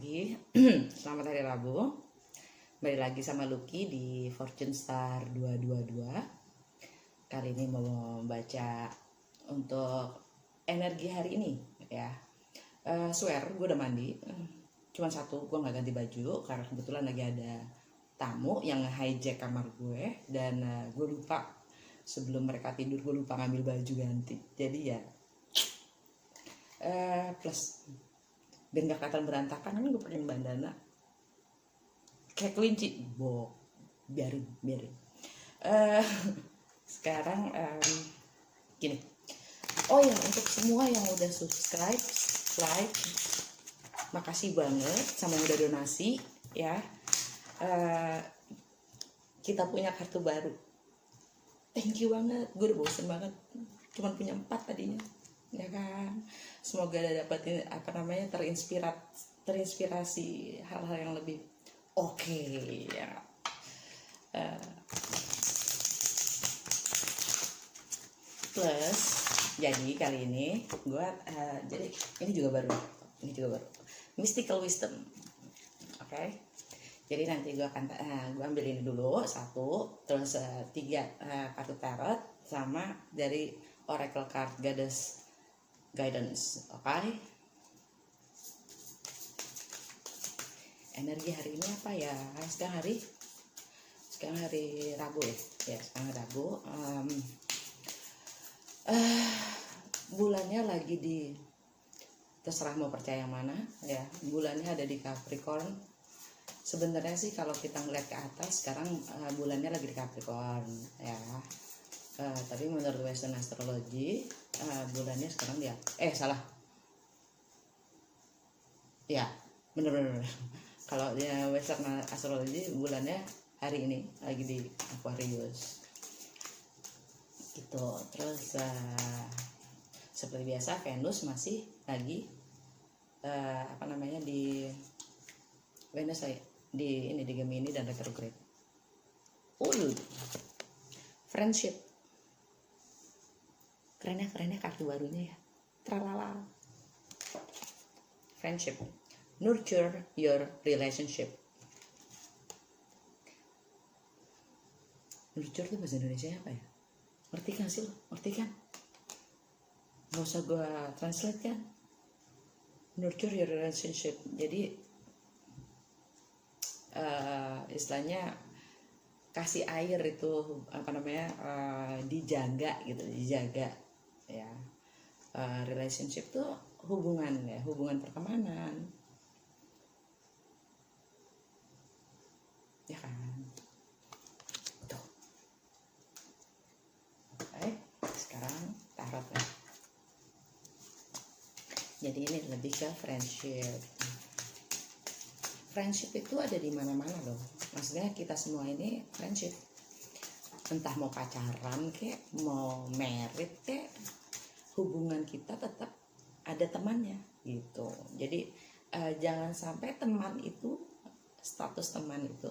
pagi. Selamat hari Rabu. Kembali lagi sama Lucky di Fortune Star 222. Kali ini mau baca untuk energi hari ini ya. Swear gue udah mandi. Cuman satu, gue gak ganti baju karena kebetulan lagi ada tamu yang hijack kamar gue. Dan gue lupa, sebelum mereka tidur gue lupa ngambil baju ganti. Jadi ya plus biar gak kelihatan berantakan, kan gue pakai bandana kayak kelinci. Biarin. Sekarang gini. Oh ya, untuk semua yang udah subscribe, like, makasih banget sama yang udah donasi ya. Kita punya kartu baru. Thank you banget. Gue udah bosen banget, cuman punya 4 tadinya ya kan. Semoga dapetin terinspirasi hal-hal yang lebih oke ya. Plus jadi kali ini gue jadi ini juga baru mystical wisdom. Oke. Jadi nanti gue akan gue ambil ini dulu 1, terus 3 kartu tarot sama dari oracle card goddess guidance. Oke. Energi hari ini apa ya? Sekarang hari Rabu ya. Sekarang Rabu. Bulannya lagi di, terserah mau percaya yang mana ya. Bulannya ada di Capricorn. Sebenarnya sih kalau kita ngeliat ke atas sekarang bulannya lagi di Capricorn ya. Tapi menurut Western Astrology bulannya sekarang dia ya, bener. Kalau dia Western Astrology bulannya hari ini lagi di Aquarius gitu. Terus seperti biasa Venus masih lagi di Venus di Gemini dan retrograde. Friendship. Kerennya kartu barunya ya. Tralala. Friendship. Nurture your relationship. Nurture itu bahasa Indonesia apa ya? Ngerti kan sih lo? Ngerti kan? Gak usah gue translate kan? Nurture your relationship. Jadi istilahnya kasih air itu dijaga gitu, ya. Relationship tuh hubungan pertemanan ya kan. Tuh. Oke, sekarang tarot ya. Jadi ini lebih ke friendship itu ada di mana-mana loh. Maksudnya kita semua ini friendship, entah mau pacaran kek, mau married kek, hubungan kita tetap ada temannya gitu. Jadi jangan sampai status teman itu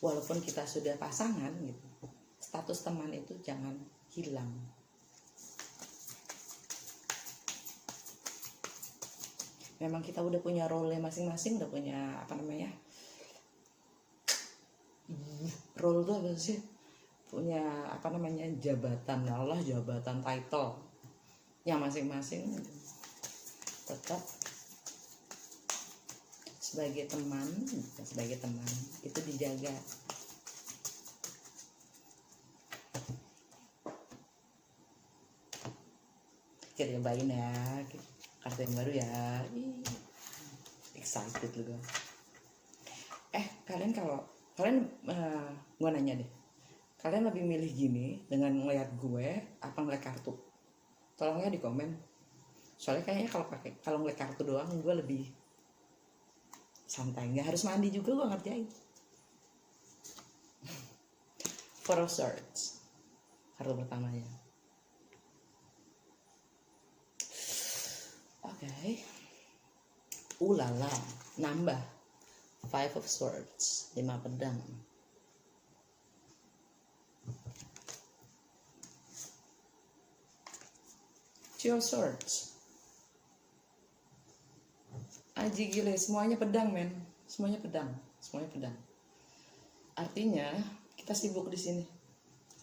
walaupun kita sudah pasangan gitu, status teman itu jangan hilang. Memang kita udah punya role masing-masing, udah punya role tuh apa sih? Punya jabatan, jabatan title yang masing-masing tetap sebagai teman itu dijaga. Kita cobain ya kartu yang baru ya. Excited lu gue. Kalian gue nanya deh, kalian lebih milih gini dengan ngeliat gue apa ngeliat kartu? Tolong ya di komen. Soalnya kayaknya kalau ngeliat kartu doang gue lebih santai, nggak harus mandi juga gue ngerjain. Four of Swords, kartu pertamanya. Oke. Ulala, nambah 5 of Swords, 5 pedang. Two of Swords, aji gile, semuanya pedang men, semuanya pedang, semuanya pedang. Artinya kita sibuk di sini,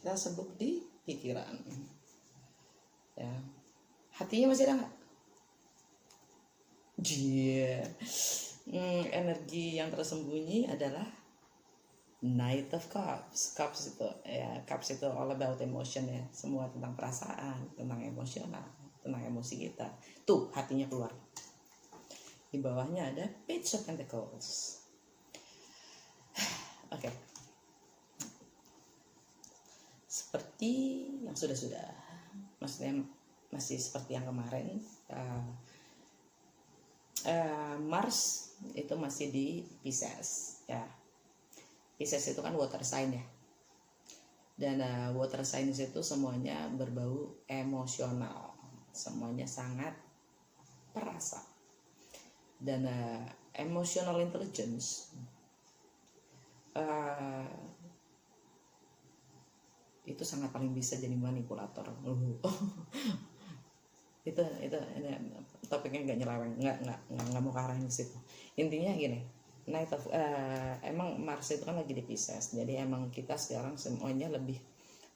kita sibuk di pikiran, ya. Hatinya masih ada nggak? Dia, energi yang tersembunyi adalah Knight of Cups. Cups itu ya, Cups itu all about emotion ya, semua tentang perasaan, tentang emosional, tentang emosi kita. Tuh hatinya keluar. Di bawahnya ada Page of Pentacles. Oke. Seperti yang sudah-sudah, maksudnya masih seperti yang kemarin. Mars itu masih di Pisces ya. Pisces itu kan water sign ya, dan water sign itu semuanya berbau emosional, semuanya sangat perasa, dan emotional intelligence itu sangat paling bisa jadi manipulator. itu topiknya nggak nyeleweng, nggak mau ke arah ke situ. Intinya gini, Night of emang Mars itu kan lagi di Pisces, jadi emang kita sekarang semuanya lebih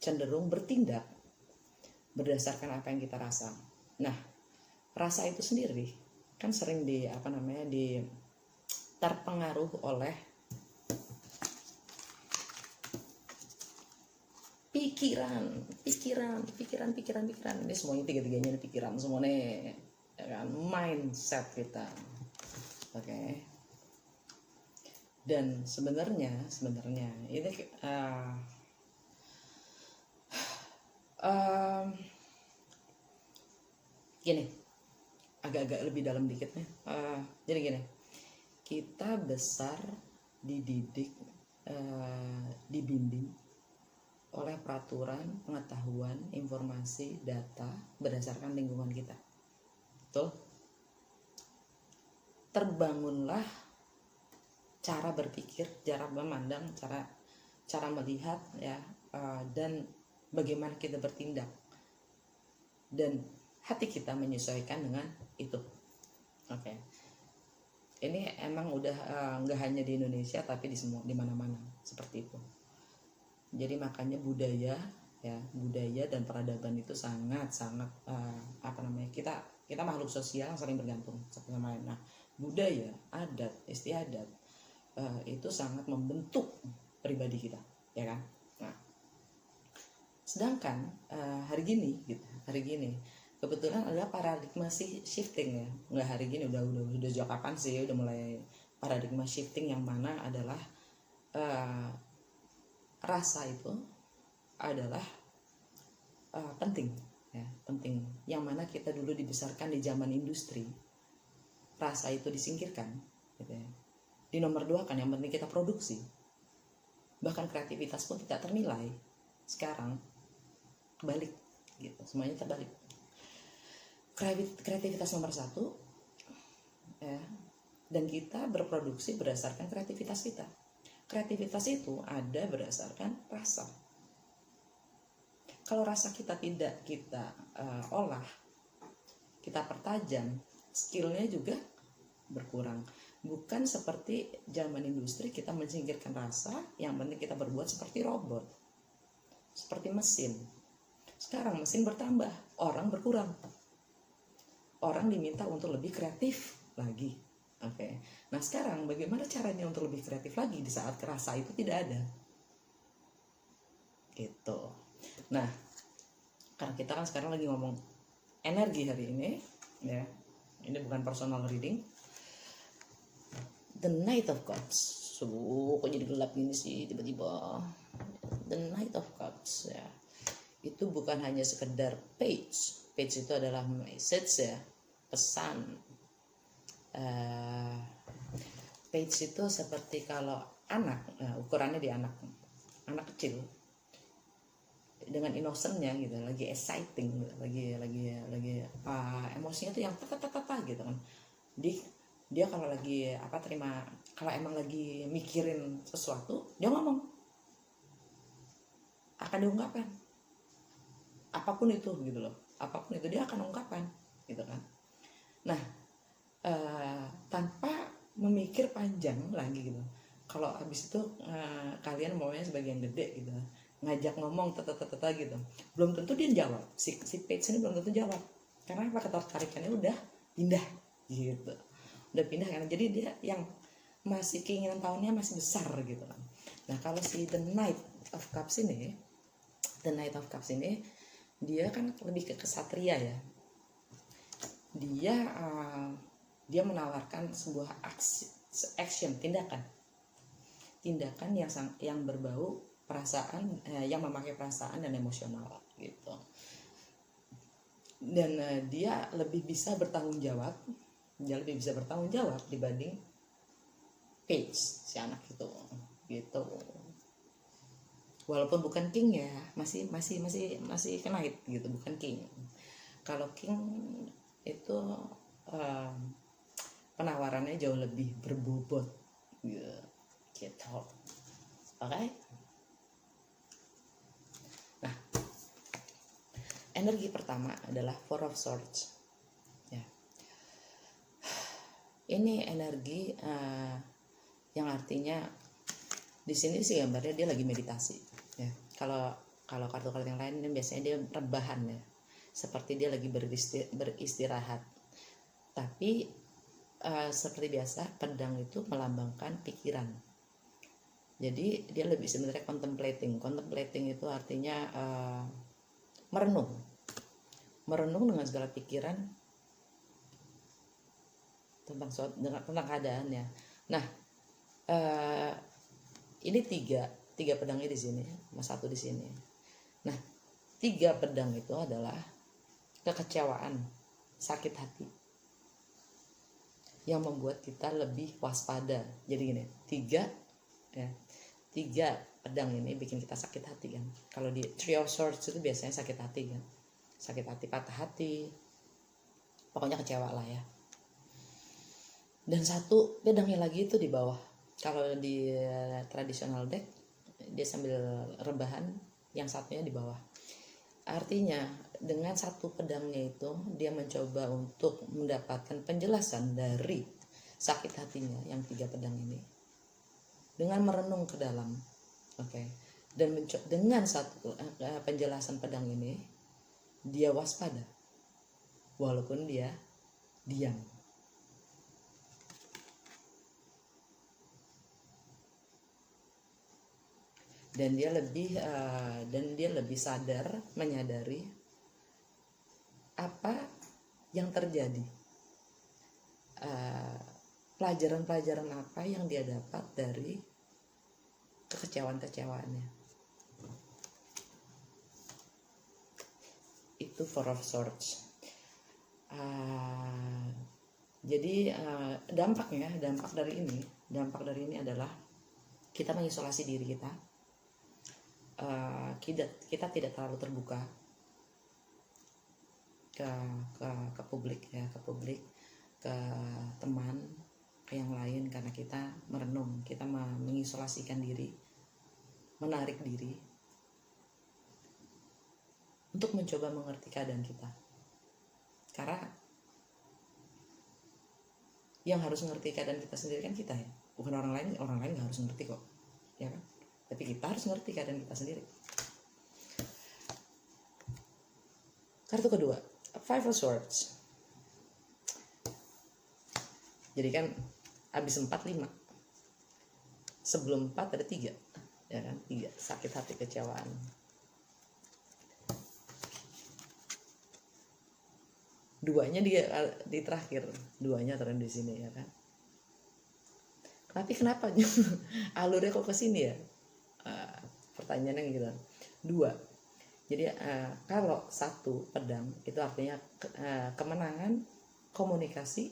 cenderung bertindak berdasarkan apa yang kita rasa. Nah, rasa itu sendiri kan sering di terpengaruh oleh pikiran. Ini semuanya tiga-tiganya ini pikiran semuanya, ya kan? Mindset kita. Oke. Dan sebenarnya ini gini, agak-agak lebih dalam dikit nih. Jadi gini, kita besar dididik, dibimbing oleh peraturan, pengetahuan, informasi, data berdasarkan lingkungan kita. Betul? Terbangunlah cara berpikir, cara memandang, cara melihat ya, dan bagaimana kita bertindak, dan hati kita menyesuaikan dengan itu. Oke. Ini emang udah nggak hanya di Indonesia tapi di mana-mana seperti itu. Jadi makanya budaya dan peradaban itu sangat kita makhluk sosial yang saling bergantung satu sama lain. Nah, budaya, adat, istiadat itu sangat membentuk pribadi kita, ya kan? Nah, sedangkan hari gini kebetulan ada paradigma shifting ya. Nggak hari gini, udah sejak kapan sih udah mulai paradigma shifting, yang mana adalah rasa itu adalah penting ya, penting. Yang mana kita dulu dibesarkan di zaman industri, rasa itu disingkirkan gitu ya. Di nomor 2 kan yang penting kita produksi, bahkan kreativitas pun tidak ternilai. Sekarang kebalik gitu, semuanya terbalik. Kreativitas nomor 1 ya, dan kita berproduksi berdasarkan kreativitas kita. Kreativitas itu ada berdasarkan rasa. Kalau rasa kita tidak kita olah, kita pertajam, skillnya juga berkurang. Bukan seperti zaman industri kita menyingkirkan rasa, yang penting kita berbuat seperti robot, seperti mesin. Sekarang mesin bertambah, orang berkurang. Orang diminta untuk lebih kreatif lagi. Oke. Nah, sekarang bagaimana caranya untuk lebih kreatif lagi di saat rasa itu tidak ada? Gitu. Nah, karena kita kan sekarang lagi ngomong energi hari ini, ya. Ini bukan personal reading. The Knight of Cups. Kok jadi gelap gini sih tiba-tiba? The Knight of Cups ya. Itu bukan hanya sekedar page. Page itu adalah message ya, pesan. Page itu seperti kalau anak, ukurannya di anak kecil dengan innocentnya gitu, lagi exciting, lagi emosinya tuh yang tata gitu kan. Dia kalau lagi kalau emang lagi mikirin sesuatu, dia ngomong, akan diungkapkan apapun itu gitu loh, apapun itu dia akan ungkapkan gitu kan. Nah, tanpa memikir panjang lagi gitu. Kalau habis itu kalian maunya sebagian gede gitu, ngajak ngomong tata gitu, belum tentu dia jawab. Si Page ini belum tentu jawab. Karena apa? Ketertarikannya udah pindah gitu, udah pindah kan. Jadi dia yang masih keinginan tahunnya masih besar gitu kan. Nah kalau si The Knight of Cups ini, dia kan lebih ke kesatria ya. Dia menawarkan sebuah action, tindakan yang berbau perasaan, yang memakai perasaan dan emosional gitu. Dan dia lebih bisa bertanggung jawab dibanding Page, si anak itu gitu. Walaupun bukan king ya, masih knight gitu, bukan king. Kalau king itu penawarannya jauh lebih berbobot gitu. Oke. Nah, energi pertama adalah Four of Swords ya. Ini energi yang artinya di sini sih gambarnya dia lagi meditasi ya. Kalau kartu-kartu yang lain ini biasanya dia rebahan ya, seperti dia lagi beristirahat. Tapi seperti biasa pedang itu melambangkan pikiran. Jadi dia lebih sebenarnya contemplating itu artinya merenung dengan segala pikiran tentang keadaannya. Nah ini tiga pedangnya di sini, mas satu di sini. Nah 3 pedang itu adalah kekecewaan, sakit hati, yang membuat kita lebih waspada. Jadi gini, 3 pedang ini bikin kita sakit hati kan. Kalau di Three of Swords itu biasanya sakit hati kan, patah hati, pokoknya kecewa lah ya. Dan 1 pedangnya lagi itu di bawah. Kalau di traditional deck dia sambil rebahan, yang satunya di bawah. Artinya dengan 1 pedangnya itu dia mencoba untuk mendapatkan penjelasan dari sakit hatinya yang 3 pedang ini dengan merenung ke dalam. Oke. Dan dengan penjelasan pedang ini dia waspada walaupun dia diam. Dan dia lebih menyadari apa yang terjadi, pelajaran apa yang dia dapat dari kekecewaannya. Itu Four of Swords. Jadi dampak dari ini adalah kita mengisolasi diri kita. Kita tidak terlalu terbuka ke publik ya, ke teman, ke yang lain, karena kita merenung, kita mengisolasikan diri, menarik diri untuk mencoba mengerti keadaan kita. Karena yang harus mengerti keadaan kita sendiri kan kita ya, bukan orang lain nggak harus ngerti kok, ya kan? Tapi kita harus ngerti keadaan kita sendiri. Kartu kedua, Five of Swords. Jadi kan habis 4, 5. Sebelum 4 ada 3. Ya kan? 3, sakit hati, kecewaan. Duanya di terakhir, 2-nya turun di sini ya kan. Tapi kenapa alurnya kok ke sini ya? Pertanyaannya gitu. 2. Jadi kalau 1 pedang itu artinya kemenangan, komunikasi,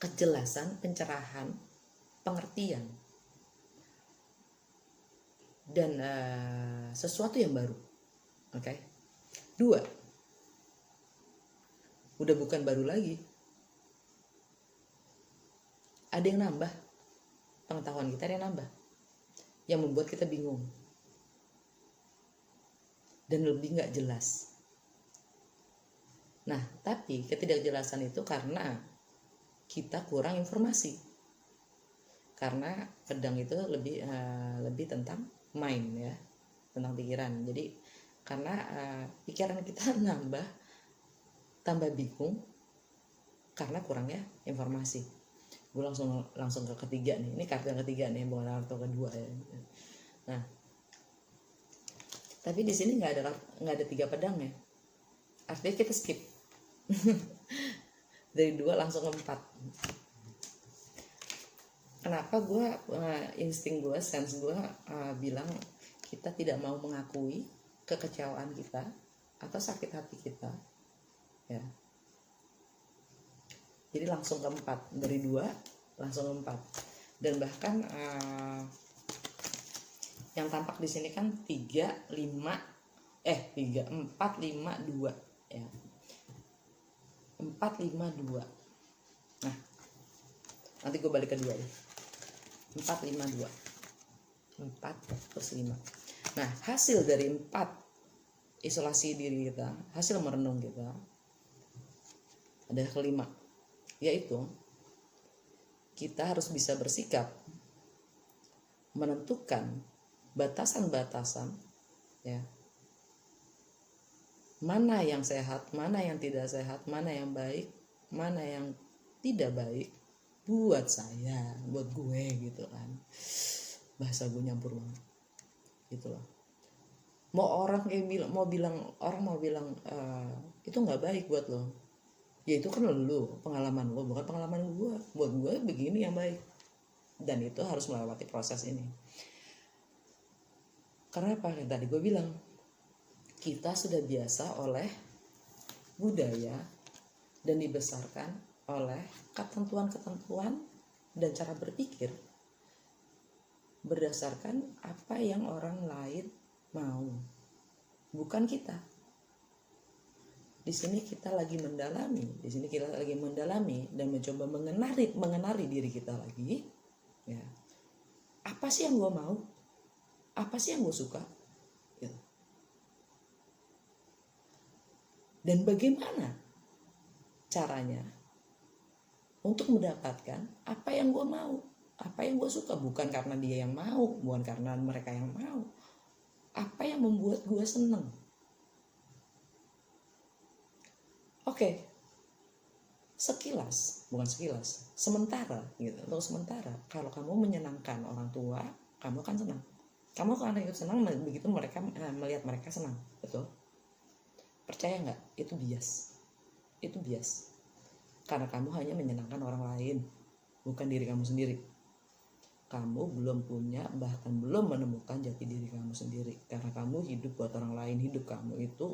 kejelasan, pencerahan, pengertian, dan sesuatu yang baru. Oke. 2 udah bukan baru lagi, ada yang nambah, pengetahuan kita ada yang nambah, yang membuat kita bingung dan lebih nggak jelas. Nah, tapi ketidakjelasan itu karena kita kurang informasi. Karena pedang itu lebih tentang mind ya, tentang pikiran. Jadi karena pikiran kita tambah bingung karena kurangnya informasi. Gue langsung ke ketiga nih. Ini kartu yang ketiga nih, bukan kartu kedua ya. Nah, tapi di sini nggak ada 3 pedang ya. Artinya kita skip. Dari 2 langsung ke 4. Kenapa gue insting gue, sense gue bilang kita tidak mau mengakui kekecewaan kita atau sakit hati kita ya. Jadi langsung ke 4, dari 2 langsung ke 4. Dan bahkan yang tampak di sini kan 4, 5, 2 ya. 4, 5, 2. Nah, nanti gue balik ke 2 deh. 4, 5, 2. 4 plus 5. Nah, hasil dari 4 isolasi diri kita, hasil merenung kita, ada kelima, yaitu kita harus bisa bersikap, menentukan batasan-batasan ya, mana yang sehat, mana yang tidak sehat, mana yang baik, mana yang tidak baik buat saya, buat gue gitu kan. Bahasa gue nyampur banget gitu loh. Orang mau bilang itu nggak baik buat lo, ya itu kan lo, pengalaman lo, bukan pengalaman gue. Buat gue begini yang baik, dan itu harus melewati proses ini. Karena apa? Yang tadi gue bilang, kita sudah biasa oleh budaya dan dibesarkan oleh ketentuan-ketentuan dan cara berpikir berdasarkan apa yang orang lain mau, bukan kita. Di sini kita lagi mendalami dan mencoba mengenali diri kita lagi ya. Apa sih yang gue mau? Apa sih yang gue suka? Gitu. Dan bagaimana caranya untuk mendapatkan apa yang gue mau, apa yang gue suka, bukan karena dia yang mau, bukan karena mereka yang mau, apa yang membuat gue seneng. Oke, sementara gitu, untuk sementara kalau kamu menyenangkan orang tua, kamu akan senang, kamu akan ikut senang begitu mereka melihat mereka senang, betul? Percaya nggak? Itu bias, karena kamu hanya menyenangkan orang lain, bukan diri kamu sendiri. Kamu belum punya, bahkan belum menemukan jati diri kamu sendiri, karena kamu hidup buat orang lain. Hidup kamu itu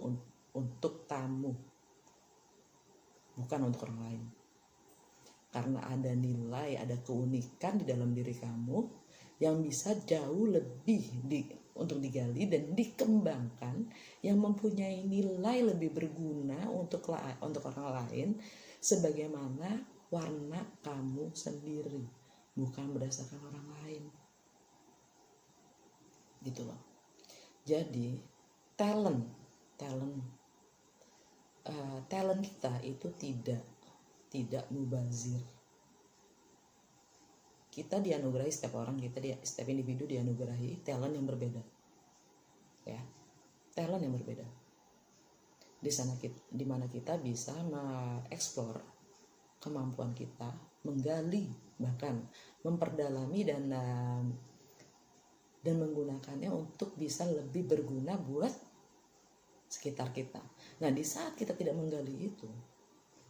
untuk tamu, bukan untuk orang lain. Karena ada nilai, ada keunikan di dalam diri kamu yang bisa jauh lebih untuk digali dan dikembangkan, yang mempunyai nilai lebih berguna untuk orang lain, sebagaimana warna kamu sendiri, bukan berdasarkan orang lain. Gitu loh. Jadi talent kita itu tidak mubazir. Kita dianugerahi, setiap individu dianugerahi talent yang berbeda ya, talent yang berbeda. Di mana kita bisa mengeksplor kemampuan kita, menggali, bahkan memperdalami dan menggunakannya untuk bisa lebih berguna buat sekitar kita. Nah, di saat kita tidak menggali itu,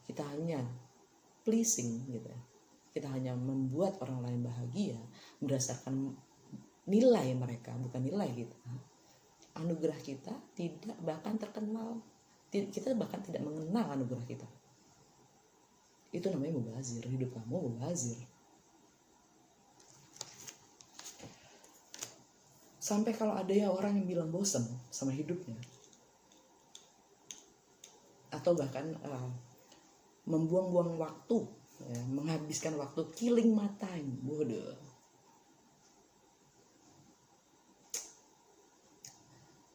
kita hanya pleasing gitu ya. Kita hanya membuat orang lain bahagia berdasarkan nilai mereka, bukan nilai kita. Anugerah kita tidak bahkan terkenal. Kita bahkan tidak mengenal anugerah kita. Itu namanya mubazir. Hidup kamu mubazir. Sampai kalau ada ya orang yang bilang bosan sama hidupnya, atau bahkan membuang-buang waktu ya, menghabiskan waktu, killing my time, bodoh.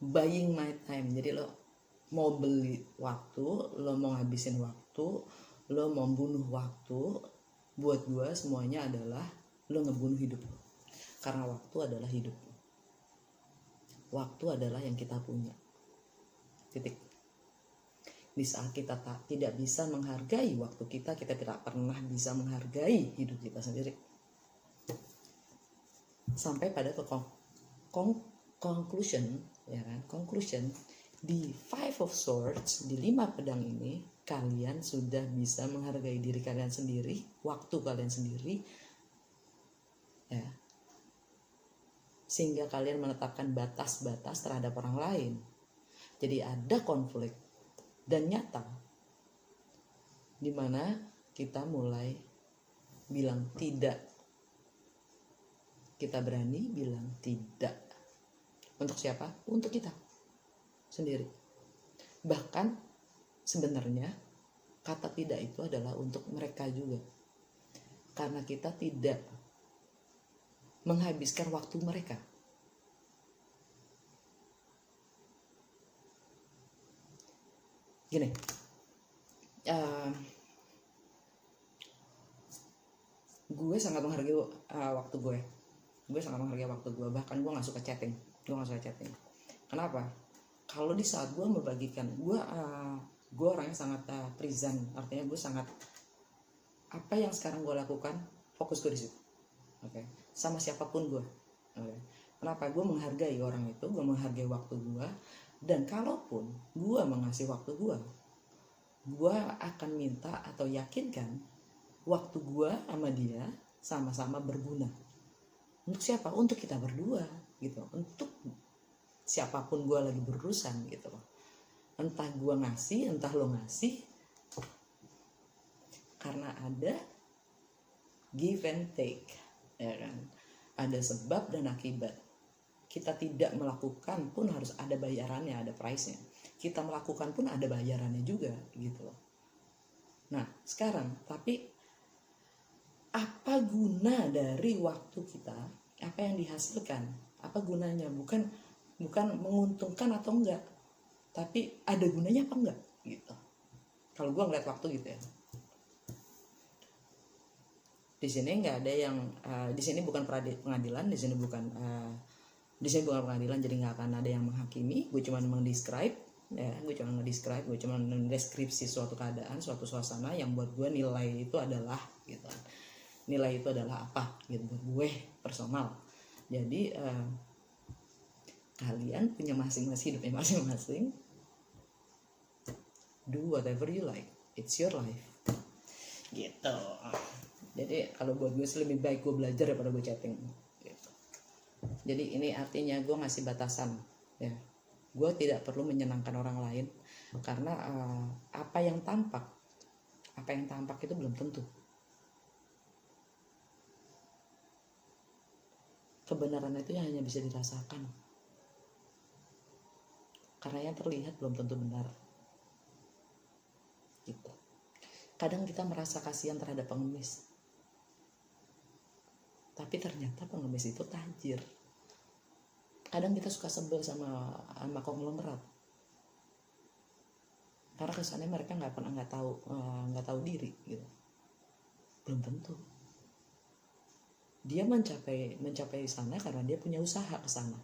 Buying my time. Jadi lo mau beli waktu, lo mau ngabisin waktu, lo mau bunuh waktu. Buat gue semuanya adalah lo ngebunuh hidup lo. Karena waktu adalah hidup. Waktu adalah yang kita punya. Titik. Di saat kita tidak bisa menghargai waktu kita tidak pernah bisa menghargai hidup kita sendiri. Sampai pada conclusion, ya kan? Conclusion di Five of Swords, di 5 pedang ini, kalian sudah bisa menghargai diri kalian sendiri, waktu kalian sendiri, ya. Sehingga kalian menetapkan batas-batas terhadap orang lain. Jadi ada konflik dan nyata, dimana kita mulai bilang tidak. Kita berani bilang tidak. Untuk siapa? Untuk kita sendiri. Bahkan sebenarnya kata tidak itu adalah untuk mereka juga. Karena kita tidak menghabiskan waktu mereka. Gini, gue sangat menghargai waktu gue. Gue sangat menghargai waktu gue. Bahkan gue nggak suka chatting. Kenapa? Kalau di saat gue membagikan, gue orangnya sangat present. Artinya gue sangat, apa yang sekarang gue lakukan, fokus gue di situ. Oke. Sama siapapun gue. Oke. Kenapa? Gue menghargai orang itu, gue menghargai waktu gue. Dan kalaupun gue mengasih waktu gue akan minta atau yakinkan waktu gue sama dia sama-sama berguna. Untuk siapa? Untuk kita berdua gitu. Untuk siapapun gue lagi berurusan gitu. Entah gue ngasih, entah lo ngasih. Karena ada give and take, ya kan? Ada sebab dan akibat. Kita tidak melakukan pun harus ada bayarannya, ada price-nya. Kita melakukan pun ada bayarannya juga gitu loh. Nah, sekarang tapi apa guna dari waktu kita? Apa yang dihasilkan? Apa gunanya? Bukan menguntungkan atau enggak, tapi ada gunanya apa enggak gitu. Kalau gue ngeliat waktu gitu ya. Di sini nggak ada yang di sini bukan pengadilan, di sini bukan pengadilan, jadi nggak akan ada yang menghakimi. Gue cuma mendescribe, ya, gue cuma mendeskripsi suatu keadaan, suatu suasana yang buat gue nilai itu adalah gitu. Nilai itu adalah apa gitu buat gue personal. Jadi kalian punya masing-masing hidupnya masing-masing. Do whatever you like, it's your life gitu. Jadi kalau buat gue sih lebih baik gue belajar daripada gue chatting gitu. Jadi ini artinya gue ngasih batasan ya. Gue tidak perlu menyenangkan orang lain karena apa yang tampak itu belum tentu. Kebenaran itu hanya bisa dirasakan. Karena yang terlihat belum tentu benar. Gitu. Kadang kita merasa kasihan terhadap pengemis. Tapi ternyata pengemis itu tajir. Kadang kita suka sebel sama konglomerat. Karena kesannya mereka nggak tahu diri gitu. Belum tentu. Dia mencapai sana karena dia punya usaha ke sana.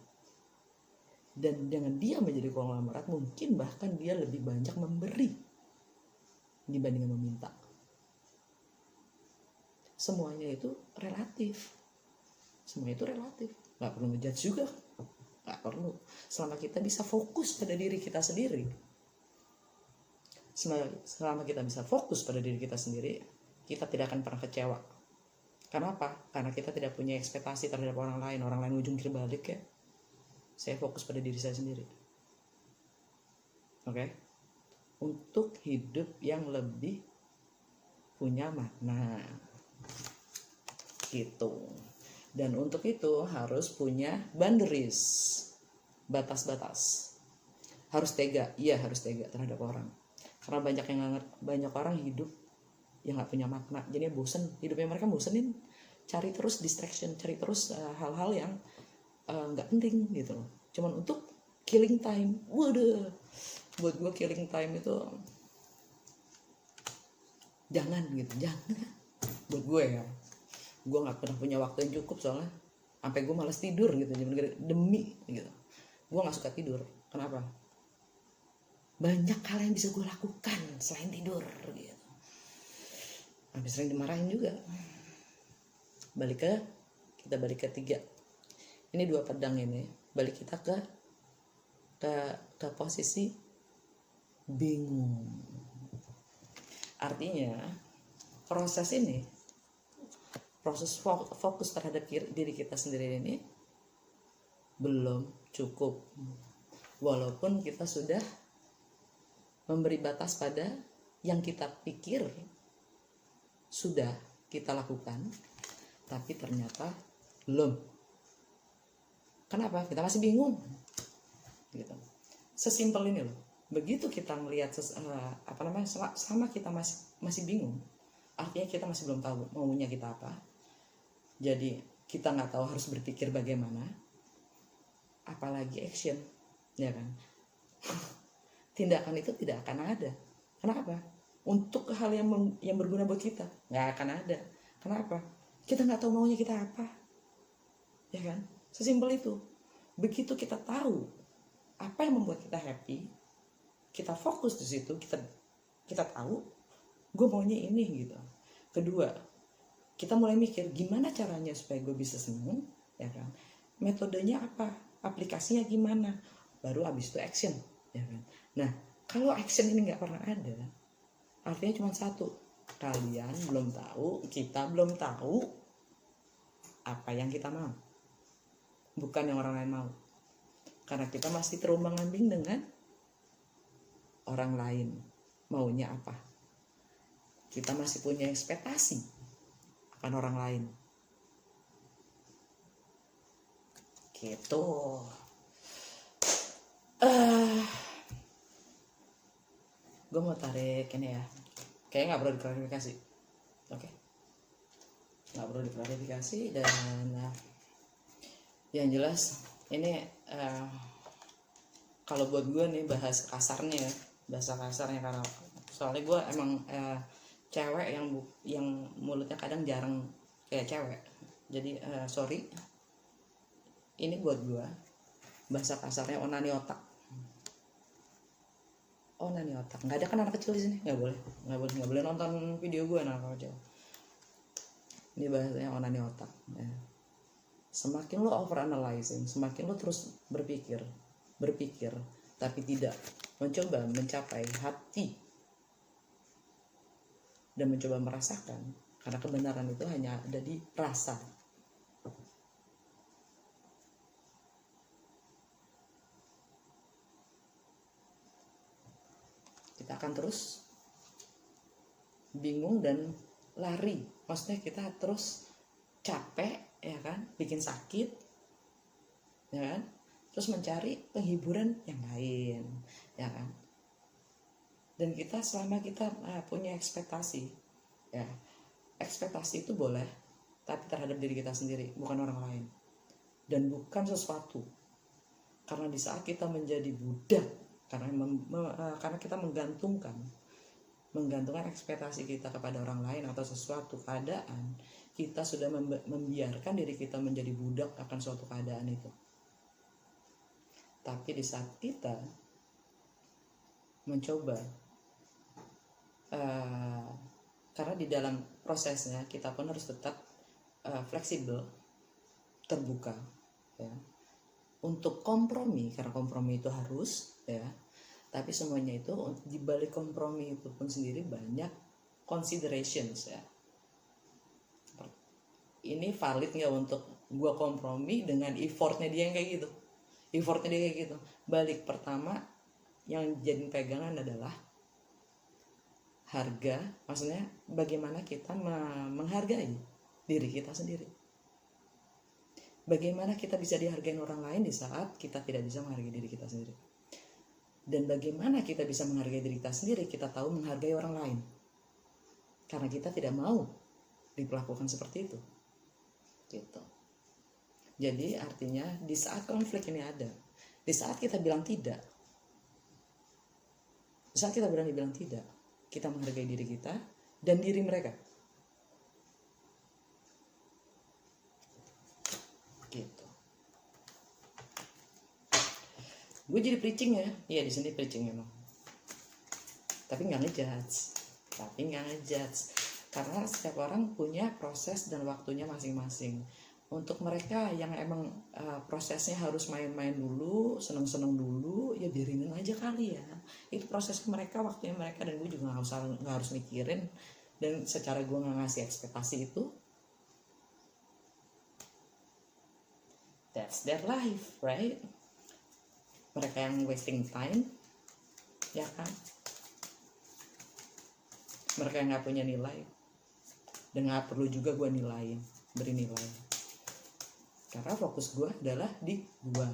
Dan dengan dia menjadi konglomerat, mungkin bahkan dia lebih banyak memberi dibandingkan meminta. Semuanya itu relatif. Gak perlu ngejudge juga. Gak perlu. Selama kita bisa fokus pada diri kita sendiri. Selama kita bisa fokus pada diri kita sendiri, kita tidak akan pernah kecewa. Kenapa? Karena kita tidak punya ekspektasi terhadap orang lain. Orang lain ujung balik ya. Saya fokus pada diri saya sendiri. Oke? Untuk hidup yang lebih punya makna. Gitu. Dan untuk itu harus punya boundaries. Batas-batas. Harus tega. Iya, harus tega terhadap orang. Karena banyak orang hidup yang gak punya makna. Jadi bosen. Hidupnya mereka bosenin. Cari terus distraction. Cari terus hal-hal yang gak penting gitu loh. Cuman untuk killing time. Waduh. buat gue killing time itu jangan gitu, jangan. Buat gue ya, gue nggak pernah punya waktu yang cukup soalnya sampai gue malas tidur gitu demi gitu. Gue nggak suka tidur. Kenapa? Banyak hal yang bisa gue lakukan selain tidur gitu. Habis sering dimarahin juga. Kita balik ke 3. Ini 2 pedang ini. Balik kita ke posisi bingung. Artinya proses fokus terhadap diri kita sendiri ini belum cukup, walaupun kita sudah memberi batas pada yang kita pikir sudah kita lakukan, tapi ternyata belum. Kenapa? Kita masih bingung gitu. Sesimpel ini loh. Begitu kita melihat sama kita masih bingung, artinya kita masih belum tahu maunya kita apa. Jadi kita nggak tahu harus berpikir bagaimana, apalagi action, ya kan? Tindakan itu tidak akan ada. Kenapa? Untuk hal yang berguna buat kita nggak akan ada. Kenapa? Kita nggak tahu maunya kita apa, ya kan? Sesimpel itu. Begitu kita tahu apa yang membuat kita happy, kita fokus di situ, kita tahu gue maunya ini gitu. Kedua, kita mulai mikir gimana caranya supaya gue bisa seneng, ya kan? Metodenya apa? Aplikasinya gimana? Baru abis itu action, ya kan? Nah, kalau action ini nggak pernah ada, artinya cuma satu, kalian belum tahu, kita belum tahu apa yang kita mau, bukan yang orang lain mau. Karena kita masih terombang-ambing dengan orang lain maunya apa. Kita masih punya ekspektasi akan orang lain. Gitu. Gue mau tarik ini ya. Kayaknya nggak perlu diklarifikasi. Oke. Nggak perlu diklarifikasi dan yang jelas ini kalau buat gue nih bahasa kasarnya karena soalnya gue emang cewek yang mulutnya kadang jarang kayak cewek. Jadi sorry. Ini buat gue bahasa kasarnya onani otak. Onani otak. Nggak ada kan anak kecil di sini? Nggak boleh nonton video gue anak kecil. Ini bahasanya onani otak. Ya. Semakin lo overanalyzing, semakin lo terus berpikir, tapi tidak mencoba mencapai hati dan mencoba merasakan, karena kebenaran itu hanya ada di rasa. Kita akan terus bingung dan lari, maksudnya kita terus capek, ya kan, bikin sakit, ya kan, terus mencari penghiburan yang lain, ya kan. Dan kita selama kita punya ekspektasi, ya, ekspektasi itu boleh, tapi terhadap diri kita sendiri, bukan orang lain, dan bukan sesuatu. Karena di saat kita menjadi budak, karena kita menggantungkan ekspektasi kita kepada orang lain atau sesuatu keadaan, kita sudah membiarkan diri kita menjadi budak akan suatu keadaan itu. Tapi di saat kita mencoba, karena di dalam prosesnya kita pun harus tetap fleksibel, terbuka, ya, untuk kompromi, karena kompromi itu harus, ya. Tapi semuanya itu di balik kompromi itu pun sendiri banyak considerations, ya. Ini valid nggak untuk gua kompromi dengan effortnya dia yang kayak gitu. Balik pertama yang jadi pegangan adalah harga, maksudnya bagaimana kita menghargai diri kita sendiri. Bagaimana kita bisa dihargai orang lain di saat kita tidak bisa menghargai diri kita sendiri. Dan bagaimana kita bisa menghargai diri kita sendiri, kita tahu menghargai orang lain. Karena kita tidak mau diperlakukan seperti itu. Gitu. Jadi artinya di saat konflik ini ada, di saat kita bilang tidak, Saat kita berani bilang tidak, kita menghargai diri kita dan diri mereka. Gitu. Gue jadi preaching ya, iya di sini preaching memang. Tapi nggak ngejudge, karena setiap orang punya proses dan waktunya masing-masing. Untuk mereka yang emang prosesnya harus main-main dulu, seneng-seneng dulu, ya biarinin aja kali ya. Itu proses mereka, waktunya mereka, dan gue juga nggak harus mikirin. Dan secara gue nggak ngasih ekspektasi itu. That's their life, right? Mereka yang wasting time, ya kan? Mereka yang nggak punya nilai, dan nggak perlu juga gue beri nilai. Karena fokus gue adalah di gue.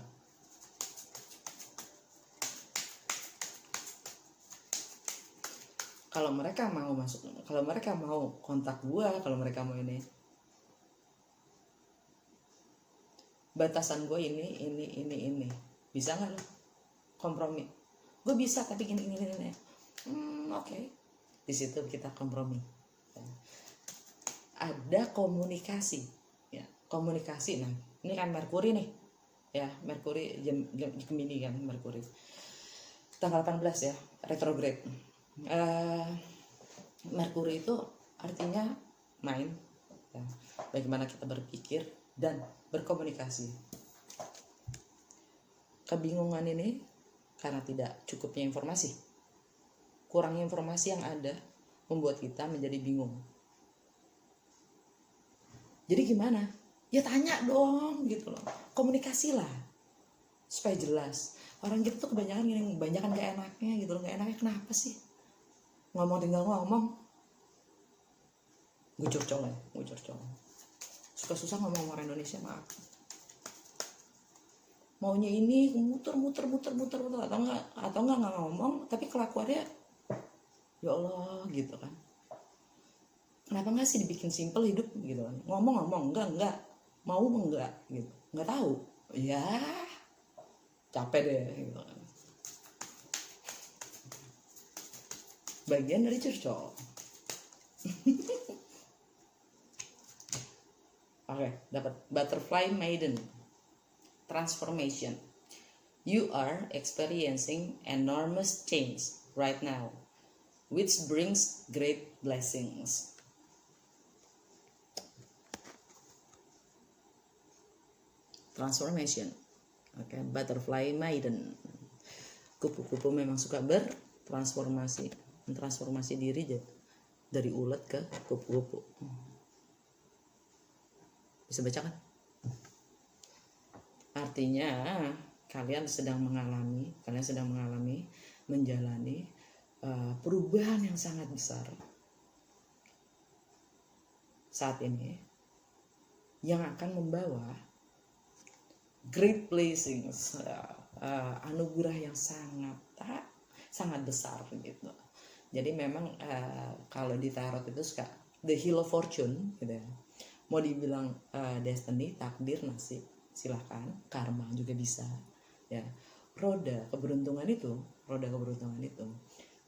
Kalau mereka mau masuk, kalau mereka mau kontak gue, kalau mereka mau ini, batasan gue ini, bisa nggak lo kompromi? Gue bisa, tapi gini. Oke. Di situ kita kompromi. Ada komunikasi, ya komunikasi. Nah, ini kan Merkuri nih, ya Merkuri jam Gemini kan, Merkuri tanggal 18 ya, retrograde. Merkuri itu artinya main, ya, bagaimana kita berpikir dan berkomunikasi. Kebingungan ini karena tidak cukupnya informasi, kurangnya informasi yang ada membuat kita menjadi bingung. Jadi gimana? Ya tanya dong gitu loh, komunikasilah supaya jelas. Orang kita tuh kebanyakan gak enaknya gitu loh. Gak enaknya kenapa sih? Ngomong tinggal ngomong. Gue curcol. Susah ngomong orang Indonesia, maaf. Maunya ini muter atau enggak ngomong, tapi kelakuannya ya Allah gitu kan. Kenapa enggak sih dibikin simple hidup gitu kan? Ngomong enggak, mau enggak gitu, enggak tahu, ya capek deh gitu kan. Bagian dari curcol. Oke, dapat Butterfly Maiden, transformation. You are experiencing enormous change right now, which brings great blessings. Transformation. Oke, Butterfly Maiden. Kupu-kupu memang suka bertransformasi, mentransformasi diri dari ulet ke kupu-kupu. Bisa baca kan? Artinya kalian sedang mengalami menjalani perubahan yang sangat besar saat ini, yang akan membawa great blessings, anugerah yang sangat besar gitu. Jadi memang kalau di tarot itu suka the Wheel of Fortune gitu ya. Mau dibilang destiny, takdir, nasib, silahkan, karma juga bisa ya. Roda keberuntungan itu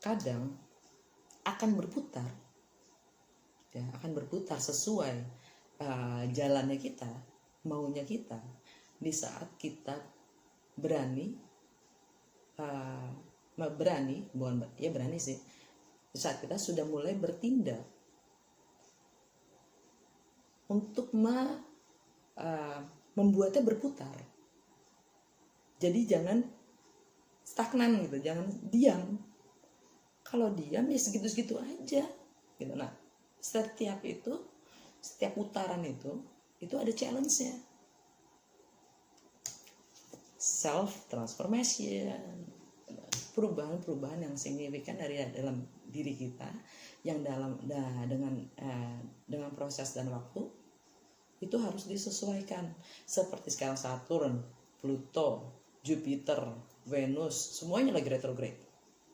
kadang akan berputar ya, sesuai jalannya kita, maunya kita, di saat kita berani sih, di saat kita sudah mulai bertindak untuk membuatnya berputar. Jadi jangan stagnan gitu, jangan diam. Kalau diam ya segitu-segitu aja gitu. Nah, setiap putaran itu ada challenge-nya. Self transformation, perubahan yang signifikan dari dalam diri kita, yang dengan proses dan waktu itu harus disesuaikan. Seperti sekarang Saturn, Pluto, Jupiter, Venus, semuanya lagi retrograde,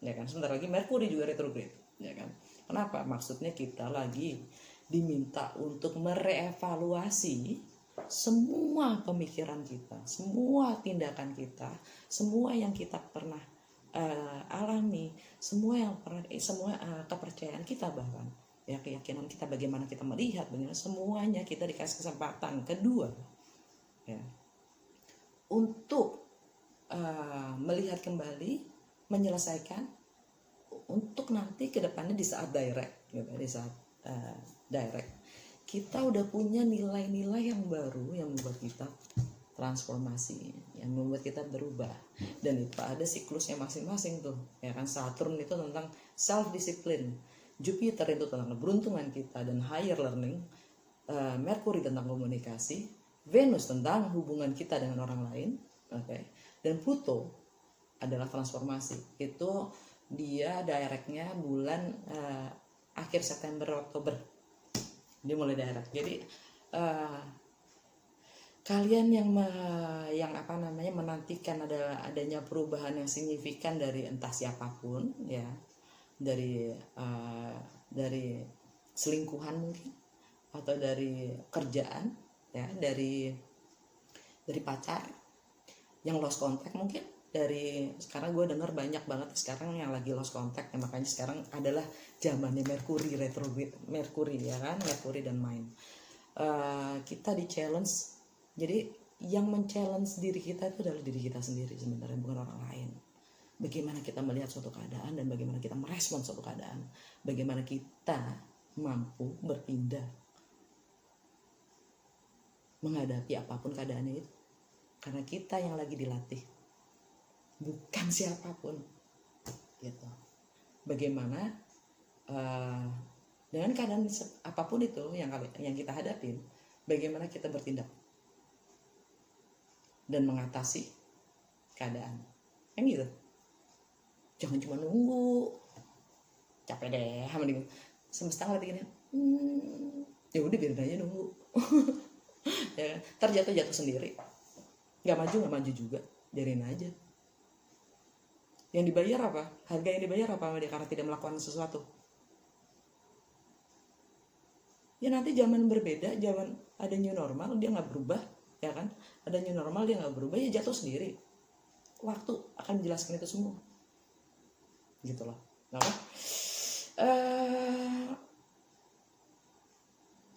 ya kan? Sebentar lagi Merkuri juga retrograde, ya kan? Kenapa? Maksudnya kita lagi diminta untuk merevaluasi semua pemikiran kita, semua tindakan kita, semua yang kita pernah alami, semua kepercayaan kita, bahkan ya keyakinan kita, bagaimana kita melihat, bagaimana semuanya kita dikasih kesempatan kedua ya untuk melihat kembali, menyelesaikan, untuk nanti ke depannya di saat direct gitu, di saat direct kita udah punya nilai-nilai yang baru yang membuat kita transformasi, yang membuat kita berubah. Dan itu ada siklusnya masing-masing tuh ya kan. Saturn itu tentang self discipline, Jupiter itu tentang keberuntungan kita dan higher learning, Mercury tentang komunikasi, Venus tentang hubungan kita dengan orang lain, dan Pluto adalah transformasi. Itu dia directnya bulan akhir September Oktober, dia mulai direct. Jadi kalian yang menantikan adanya perubahan yang signifikan dari entah siapapun ya, dari selingkuhan mungkin, atau dari kerjaan ya, dari pacar yang lost contact mungkin, sekarang gue dengar banyak banget sekarang yang lagi lost contact ya, makanya sekarang adalah zamannya Mercury retrograde, Mercury ya kan, Mercury dan Mind. Kita di challenge. Jadi yang men-challenge diri kita itu adalah diri kita sendiri sebenarnya, bukan orang lain. Bagaimana kita melihat suatu keadaan dan bagaimana kita merespon suatu keadaan, bagaimana kita mampu berpindah menghadapi apapun keadaannya itu, karena kita yang lagi dilatih, bukan siapapun gitu. Bagaimana dengan keadaan apapun itu yang kita hadapin, bagaimana kita bertindak dan mengatasi keadaan kan gitu. Jangan cuma nunggu, capek deh, mending semesta ngeliat gini, ya udah biarin aja nunggu. Ya kan, terjatuh sendiri, nggak maju juga, biarin aja. Yang dibayar apa? Harga yang dibayar apa dia karena tidak melakukan sesuatu? Ya nanti zaman berbeda, zaman ada new normal, dia nggak berubah, ya kan? Ada new normal, dia nggak berubah, ya jatuh sendiri. Waktu akan menjelaskan itu semua, gitu loh. Nah,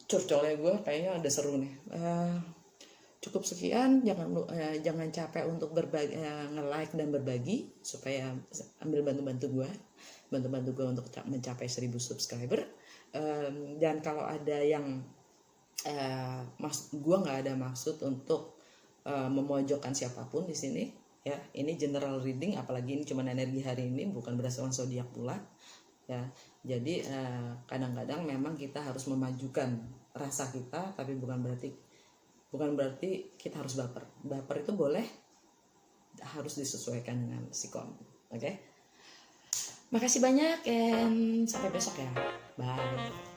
curcolnya gue kayaknya ada seru nih. Cukup sekian, jangan capek untuk berbagi, nge-like dan berbagi supaya ambil bantu gue untuk mencapai 1000 subscriber. Dan kalau ada yang gue nggak ada maksud untuk memojokkan siapapun di sini ya, ini general reading, apalagi ini cuma energi hari ini, bukan berdasarkan zodiak pula ya. Jadi kadang-kadang memang kita harus memajukan rasa kita, tapi bukan berarti kita harus baper itu boleh, harus disesuaikan dengan sikon. Makasih banyak, and sampai besok ya, bye.